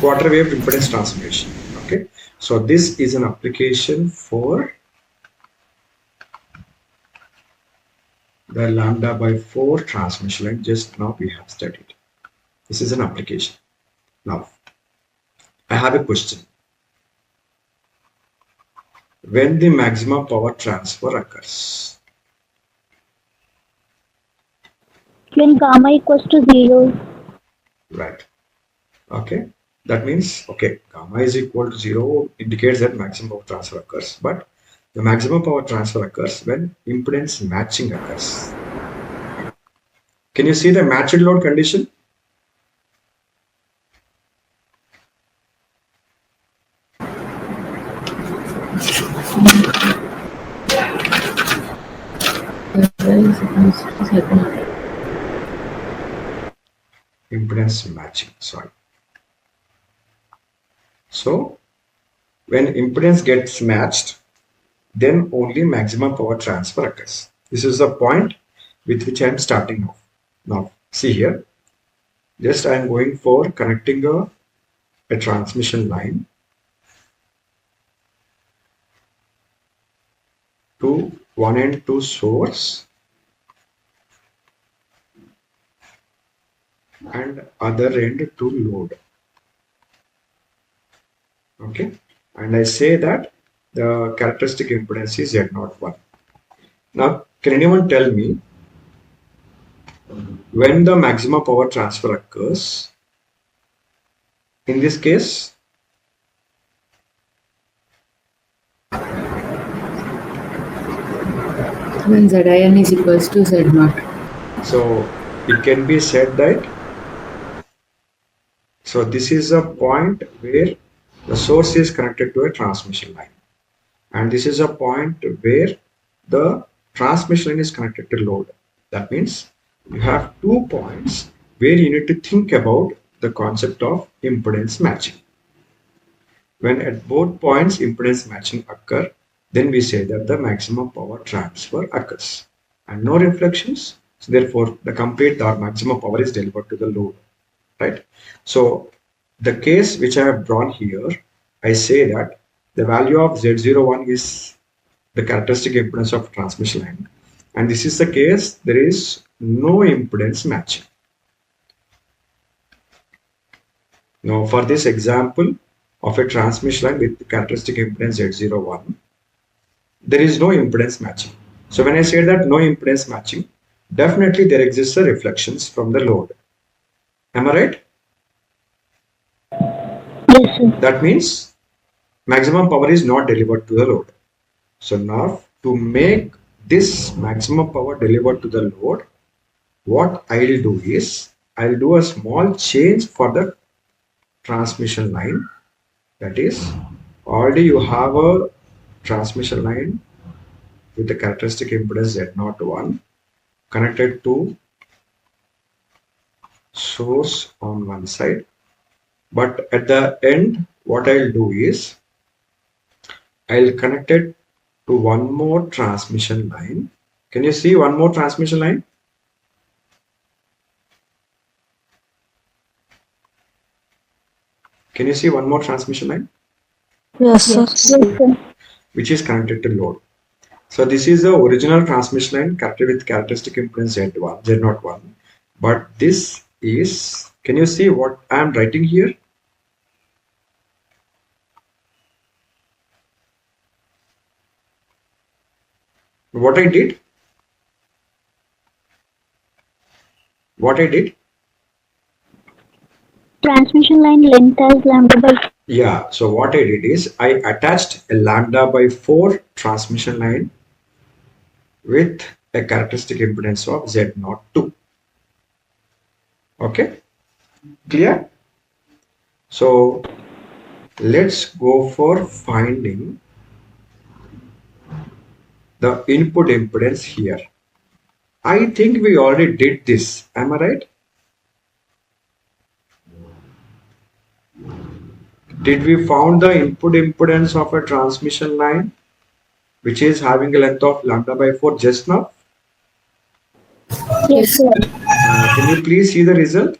quarter wave impedance transformation. Okay, so this is an application for the lambda by 4 transmission line. Just now we have studied. This is an application. Now I have a question. When the maximum power transfer occurs, When gamma equals to 0. right? Okay, that means, okay, gamma is equal to 0 indicates that maximum power transfer occurs, but the maximum power transfer occurs when impedance matching occurs. Can you see the matched load condition? Impedance matching, sorry. So when impedance gets matched, then only maximum power transfer occurs. This is the point with which I am starting off. Now see here, just I am going for connecting a transmission line to one end to source and other end to load. Okay, and I say that the characteristic impedance is Z01. Now can anyone tell me when the maximum power transfer occurs? In this case, when Zin is equals to Z0. so it can be said that, so this is a point where the source is connected to a transmission line, and this is a point where the transmission line is connected to load. That means you have 2 points where you need to think about the concept of impedance matching. When at both points impedance matching occur, then we say that the maximum power transfer occurs and no reflections. So therefore, the complete maximum power is delivered to the load, right? So the case which I have drawn here, I say that the value of Z01 is the characteristic impedance of transmission line, and this is the case there is no impedance matching. Now for this example of a transmission line with characteristic impedance Z01, there is no impedance matching. So when I say that no impedance matching, definitely there exists a reflections from the load. Am I right? Yes, sir. That means maximum power is not delivered to the load. So now to make this maximum power delivered to the load, what I will do is I will do a small change for the transmission line. That is, already you have a transmission line with the characteristic impedance Z01 connected to source on one side, but at the end what I'll do is I'll connect it to one more transmission line. Can you see one more transmission line? Can you see one more transmission line? Yes, sir. Yes, sir. Which is connected to load. So this is the original transmission line with characteristic impedance Z1, Z01. But this is, can you see what I am writing here? What I did? Transmission line length as lambda by. Yeah, so what I did is I attached a lambda by 4 transmission line with a characteristic impedance of Z02. Okay, clear? So let's go for finding the input impedance here. I think we already did this. Am I right? Did we found the input impedance of a transmission line which is having a length of lambda by 4 just now? Yes, sir. Can you please see the result?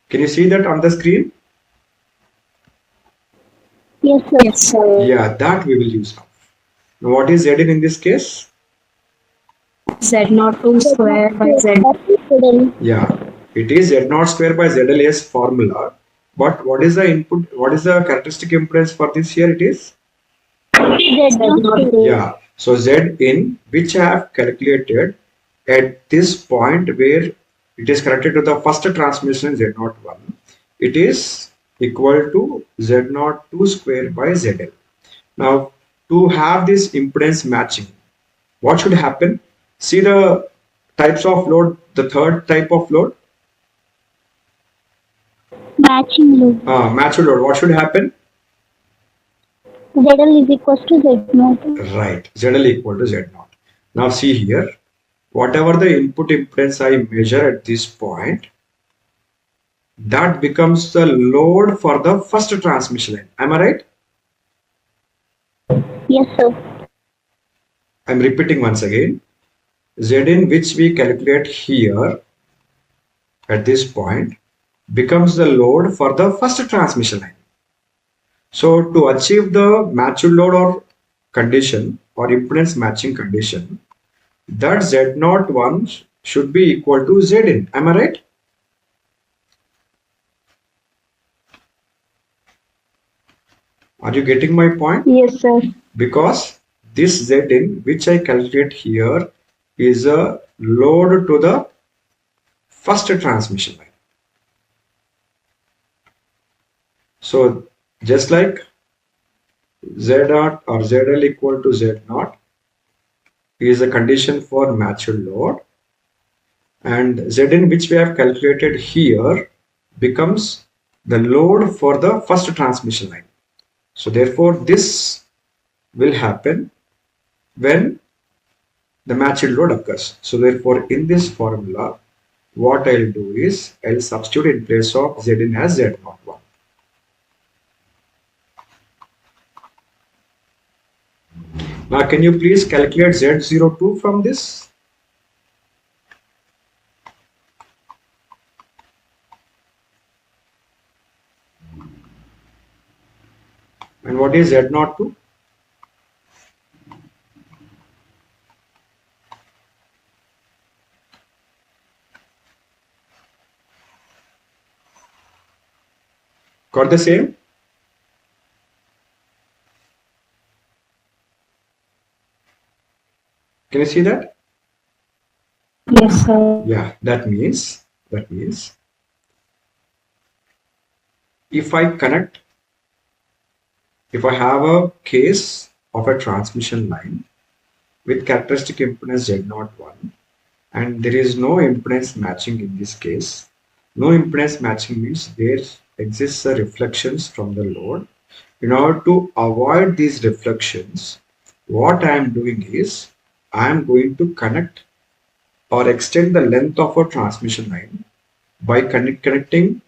Can you see that on the screen? Yes, sir. Yes, sir. Yeah, that we will use now. Now what is Zn in this case? Z02 square by Z. ZL. Yeah, it is Z0 square by ZLS formula. But what is the input? What is the characteristic impedance for this here? It is Z0. yeah. So Z in which I have calculated at this point where it is connected to the first transmission Z01. It is equal to Z02 square by ZL. Now to have this impedance matching, what should happen? See the types of load, the third type of load, Matching loop. matched load. What should happen? ZL is equals to Z0. Right, ZL equal to Z0. Now see here, whatever the input impedance I measure at this point, that becomes the load for the first transmission line. Am I right? Yes, sir. I'm repeating once again. Zn which we calculate here at this point becomes the load for the first transmission line. So to achieve the matched load or condition or impedance matching condition, that Z01 should be equal to Zin. Am I right? Are you getting my point? Yes, sir. Because this Zin which I calculate here is a load to the first transmission line. So just like Z dot or ZL equal to Z0 is a condition for matched load, and Zn which we have calculated here becomes the load for the first transmission line. So therefore this will happen when the matched load occurs. So therefore in this formula what I'll do is I'll substitute in place of Zn as Z01. Now can you please calculate Z02 from this? And what is Z02? Got the same? Can you see that? Yes, sir. Yeah, that means if I have a case of a transmission line with characteristic impedance Z01 and there is no impedance matching in this case. No impedance matching means there exists a reflections from the load. In order to avoid these reflections, what I am doing is I am going to connect or extend the length of a transmission line by connecting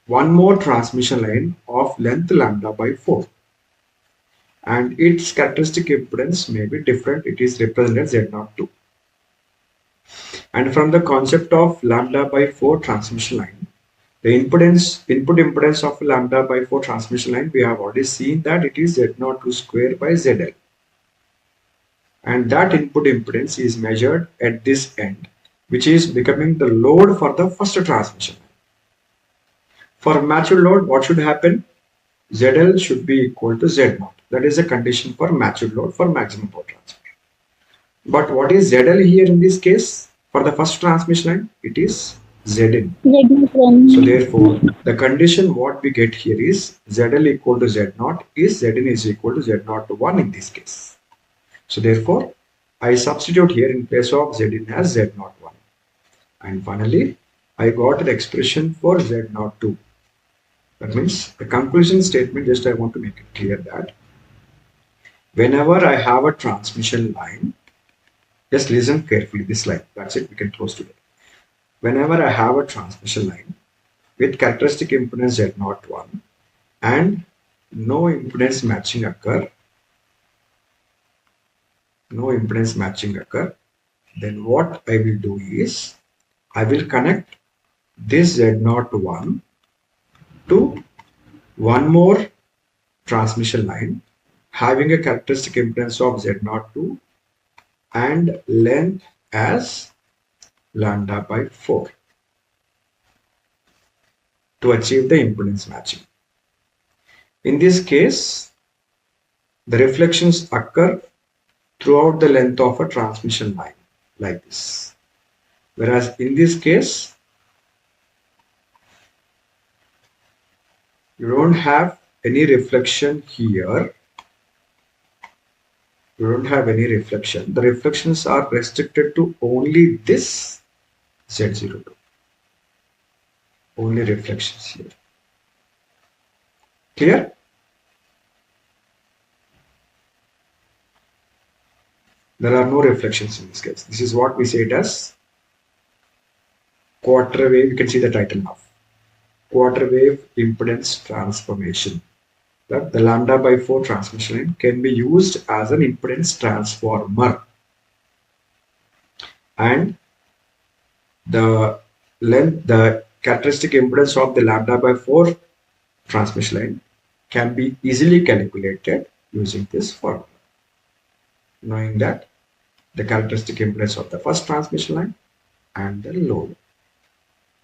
one more transmission line of length lambda by 4, and its characteristic impedance may be different. It is represented Z02. And from the concept of lambda by 4 transmission line, the input impedance of lambda by 4 transmission line, we have already seen that it is Z02 square by ZL. And that input impedance is measured at this end, which is becoming the load for the first transmission line. For matched load, what should happen? ZL should be equal to Z0. That is a condition for matched load for maximum power transfer. But what is ZL here in this case? For the first transmission line, it is Zin. So therefore, the condition what we get here is ZL equal to Z0 is Zin is equal to Z0 to 1 in this case. So therefore, I substitute here in place of Zin as Z01. And finally, I got the expression for Z02. That means the conclusion statement, just I want to make it clear that whenever I have a transmission line, just listen carefully this line. That's it, we can close today. Whenever I have a transmission line with characteristic impedance Z01 and no impedance matching occur, then what I will do is I will connect this Z01 to one more transmission line having a characteristic impedance of Z02 and length as lambda by 4 to achieve the impedance matching. In this case, the reflections occur throughout the length of a transmission line like this. Whereas in this case, you don't have any reflection here. You don't have any reflection. The reflections are restricted to only this Z02. Only reflections here. Clear? There are no reflections in this case. This is what we say it as quarter wave. You can see the title now. Quarter wave impedance transformation. That the lambda by 4 transmission line can be used as an impedance transformer. And the length, the characteristic impedance of the lambda by 4 transmission line can be easily calculated using this formula. Knowing that the characteristic impedance of the first transmission line and the load.